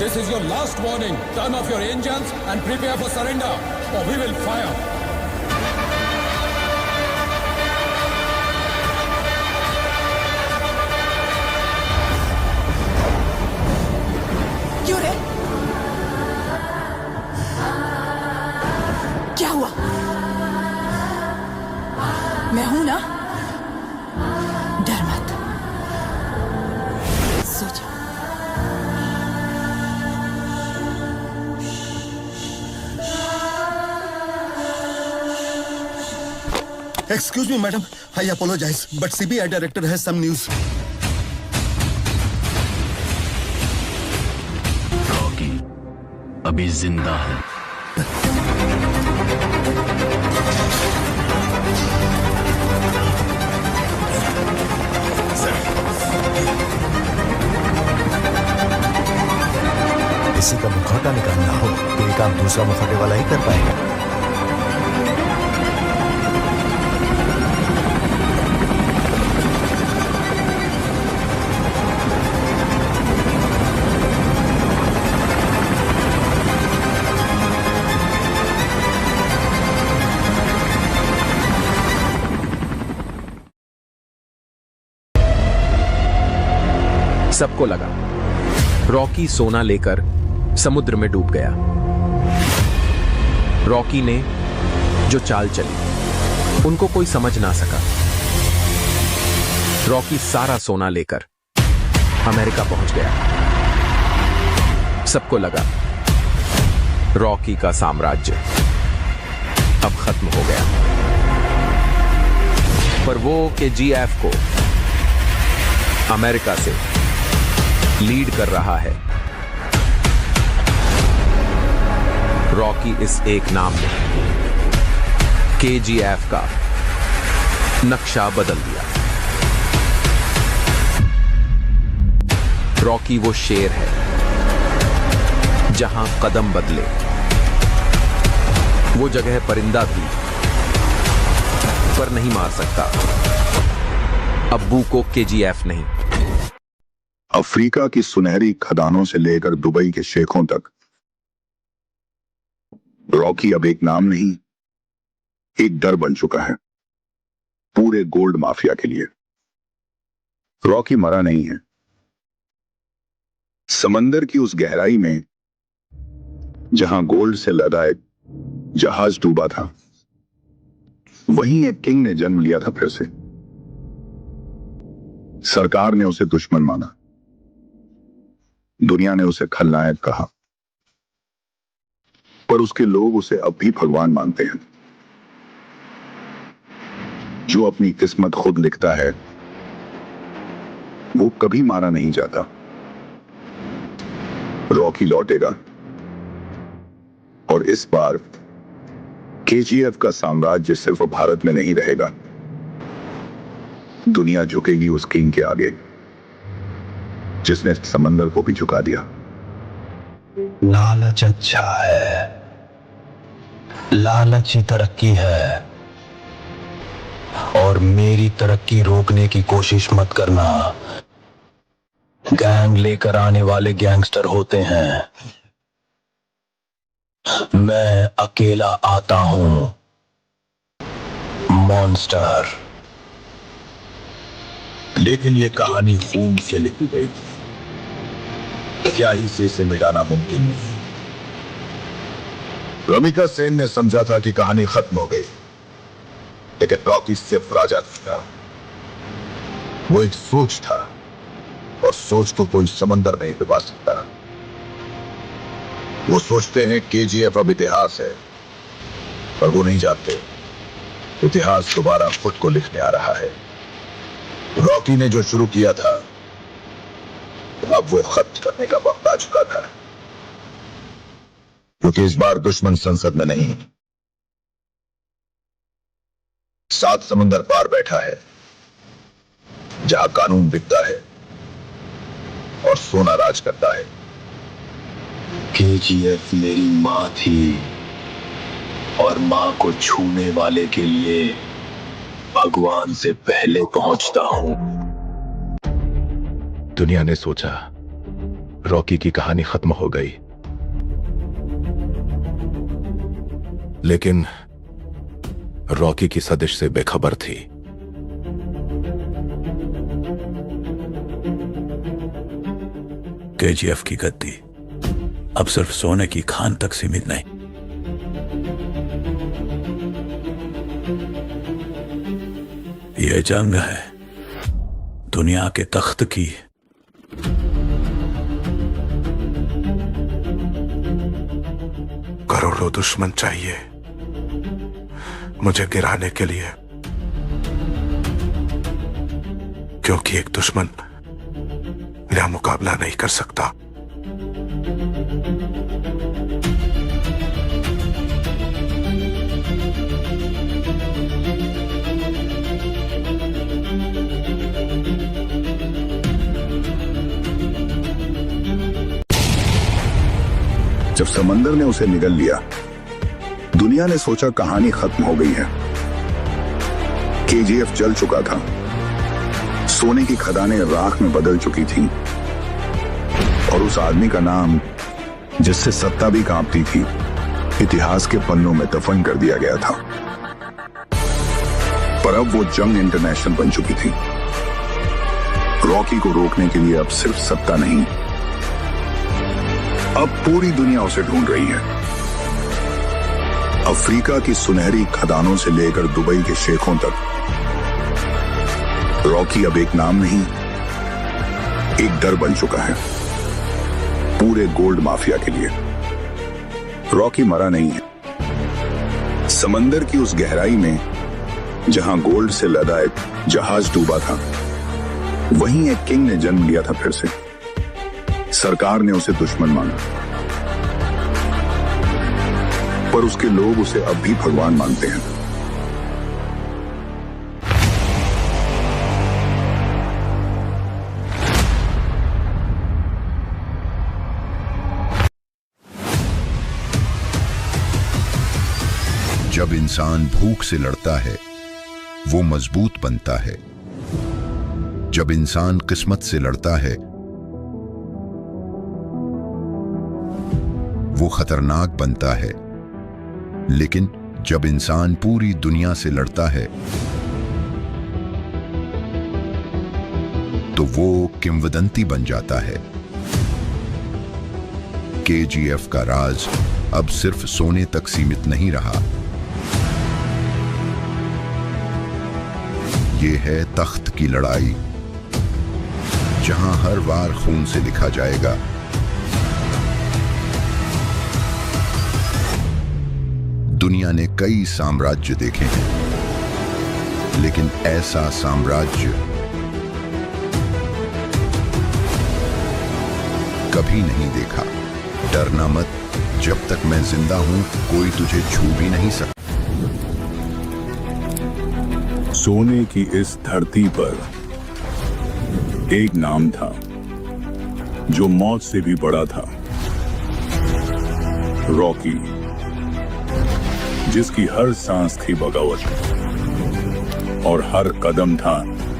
This is your last warning. Turn off your engines and prepare for surrender, or we will fire. क्यों रे? क्या हुआ? मैं हूं ना, डर मत, सो जा। Excuse me, madam. I apologize, but CBI director has some news. Rocky अभी जिंदा है। किसी का मुखौटा निकालना हो तो ये काम दूसरा मुखौटे वाला ही कर पाएगा। सबको लगा रॉकी सोना लेकर समुद्र में डूब गया। रॉकी ने जो चाल चली उनको कोई समझ ना सका। रॉकी सारा सोना लेकर अमेरिका पहुंच गया। सबको लगा रॉकी का साम्राज्य अब खत्म हो गया। पर वो KGF को अमेरिका से लीड कर रहा है। रॉकी इस एक नाम ने KGF का नक्शा बदल दिया। रॉकी वो शेर है जहां कदम बदले वो जगह परिंदा भी पर नहीं मार सकता। अब्बू को KGF नहीं। अफ्रीका की सुनहरी खदानों से लेकर दुबई के शेखों तक रॉकी अब एक नाम नहीं, एक डर बन चुका है पूरे गोल्ड माफिया के लिए। रॉकी मरा नहीं है। समंदर की उस गहराई में जहां गोल्ड से लदा एक जहाज डूबा था, वहीं एक किंग ने जन्म लिया था फिर से। सरकार ने उसे दुश्मन माना, दुनिया ने उसे खलनायक कहा, पर उसके लोग उसे अब भी भगवान मानते हैं। जो अपनी किस्मत खुद लिखता है वो कभी मारा नहीं जाता। रॉकी लौटेगा और इस बार KGF का साम्राज्य सिर्फ भारत में नहीं रहेगा। दुनिया झुकेगी उस किंग के आगे जिसने समंदर को भी झुका दिया। लालच अच्छा है, लालच ही तरक्की है, और मेरी तरक्की रोकने की कोशिश मत करना। गैंग लेकर आने वाले गैंगस्टर होते हैं, मैं अकेला आता हूं, मॉन्स्टर। लेकिन ये कहानी खून से लिखी गई, क्या ही से इसे मिटाना मुमकिन नहीं। रमिका सेन ने समझा था कि कहानी खत्म हो गई, लेकिन रॉकी सिर्फ राजा था। वो एक सोच था, और सोच को कोई समंदर नहीं डुबा सकता। वो सोचते हैं KGF अब इतिहास है, पर वो नहीं जानते इतिहास दोबारा खुद को लिखने आ रहा है। रॉकी ने जो शुरू किया था अब वो खत्म करने का वक्त आ चुका था, क्योंकि इस बार दुश्मन संसद में नहीं, 7 समंदर पार बैठा है, जहां कानून बिकता है और सोना राज करता है। KGF मेरी मां थी, और मां को छूने वाले के लिए भगवान से पहले पहुंचता हूं। दुनिया ने सोचा रॉकी की कहानी खत्म हो गई, लेकिन रॉकी की सदिश से बेखबर थी। केजीएफ की गद्दी अब सिर्फ सोने की खान तक सीमित नहीं, यह जंग है दुनिया के तख्त की। करोड़ों दुश्मन चाहिए मुझे गिराने के लिए, क्योंकि एक दुश्मन मेरा मुकाबला नहीं कर सकता। जब समंदर ने उसे निगल लिया, दुनिया ने सोचा कहानी खत्म हो गई है। केजीएफ जल चुका था, सोने की खदानें राख में बदल चुकी थीं, और उस आदमी का नाम जिससे सत्ता भी कांपती थी, इतिहास के पन्नों में दफन कर दिया गया था। पर अब वो जंग इंटरनेशनल बन चुकी थी। रॉकी को रोकने के लिए अब सिर्फ सत्ता नहीं, अब पूरी दुनिया उसे ढूंढ रही है। अफ्रीका की सुनहरी खदानों से लेकर दुबई के शेखों तक रॉकी अब एक नाम नहीं, एक डर बन चुका है पूरे गोल्ड माफिया के लिए। रॉकी मरा नहीं है। समंदर की उस गहराई में जहां गोल्ड से लदा एक जहाज डूबा था, वहीं एक किंग ने जन्म लिया था फिर से। सरकार ने उसे दुश्मन माना, पर उसके लोग उसे अब भी भगवान मानते हैं। जब इंसान भूख से लड़ता है, वो मजबूत बनता है। जब इंसान किस्मत से लड़ता है, वो खतरनाक बनता है। लेकिन जब इंसान पूरी दुनिया से लड़ता है, तो वो किंवदंती बन जाता है। केजीएफ का राज अब सिर्फ सोने तक सीमित नहीं रहा, ये है तख्त की लड़ाई, जहां हर वार खून से लिखा जाएगा। दुनिया ने कई साम्राज्य देखे हैं, लेकिन ऐसा साम्राज्य कभी नहीं देखा। डरना मत, जब तक मैं जिंदा हूं कोई तुझे छू भी नहीं सकता। सोने की इस धरती पर एक नाम था जो मौत से भी बड़ा था, रॉकी, जिसकी हर सांस थी बगावत और हर कदम था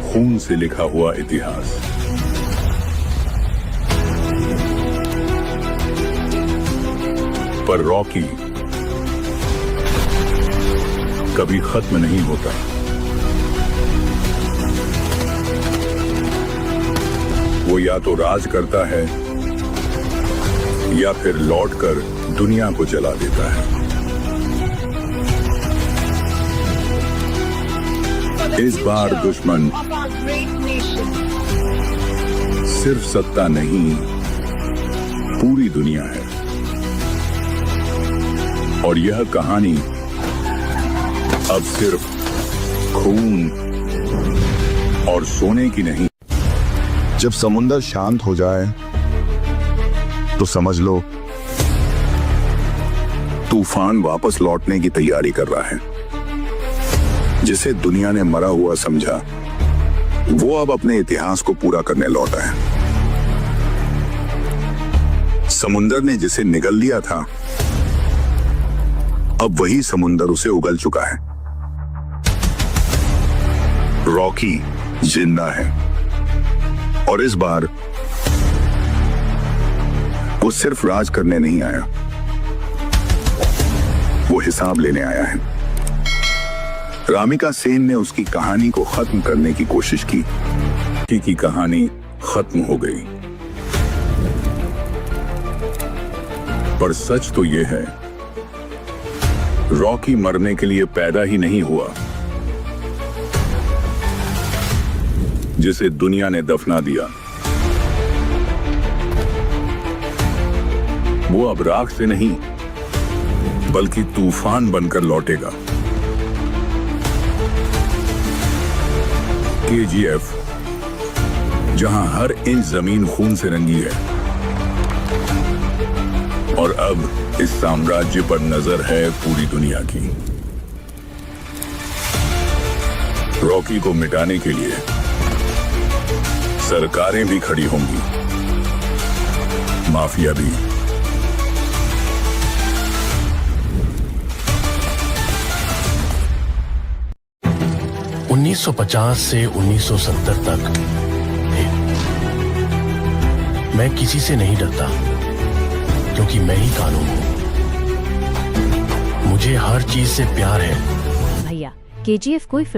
खून से लिखा हुआ इतिहास। पर रॉकी कभी खत्म नहीं होता। वो या तो राज करता है या फिर लौटकर दुनिया को जला देता है। इस बार दुश्मन सिर्फ सत्ता नहीं, पूरी दुनिया है। और यह कहानी अब सिर्फ खून और सोने की नहीं। जब समुंदर शांत हो जाए तो समझ लो तूफान वापस लौटने की तैयारी कर रहा है। जिसे दुनिया ने मरा हुआ समझा, वो अब अपने इतिहास को पूरा करने लौटा है। समुंदर ने जिसे निगल लिया था, अब वही समुंदर उसे उगल चुका है। रॉकी जिंदा है और इस बार वो सिर्फ राज करने नहीं आया, वो हिसाब लेने आया है। रामिका सेन ने उसकी कहानी को खत्म करने की कोशिश की कहानी खत्म हो गई। पर सच तो यह है, रॉकी मरने के लिए पैदा ही नहीं हुआ, जिसे दुनिया ने दफना दिया। वो अब राख से नहीं बल्कि तूफान बनकर लौटेगा। केजीएफ, जहां हर इंच जमीन खून से रंगी है, और अब इस साम्राज्य पर नजर है पूरी दुनिया की। रॉकी को मिटाने के लिए सरकारें भी खड़ी होंगी, माफिया भी। उन्नीस 1950 से 1970 तक मैं किसी से नहीं डरता, क्योंकि मैं ही कानून हूं। मुझे हर चीज से प्यार है। भैया, केजीएफ कोई फिल्म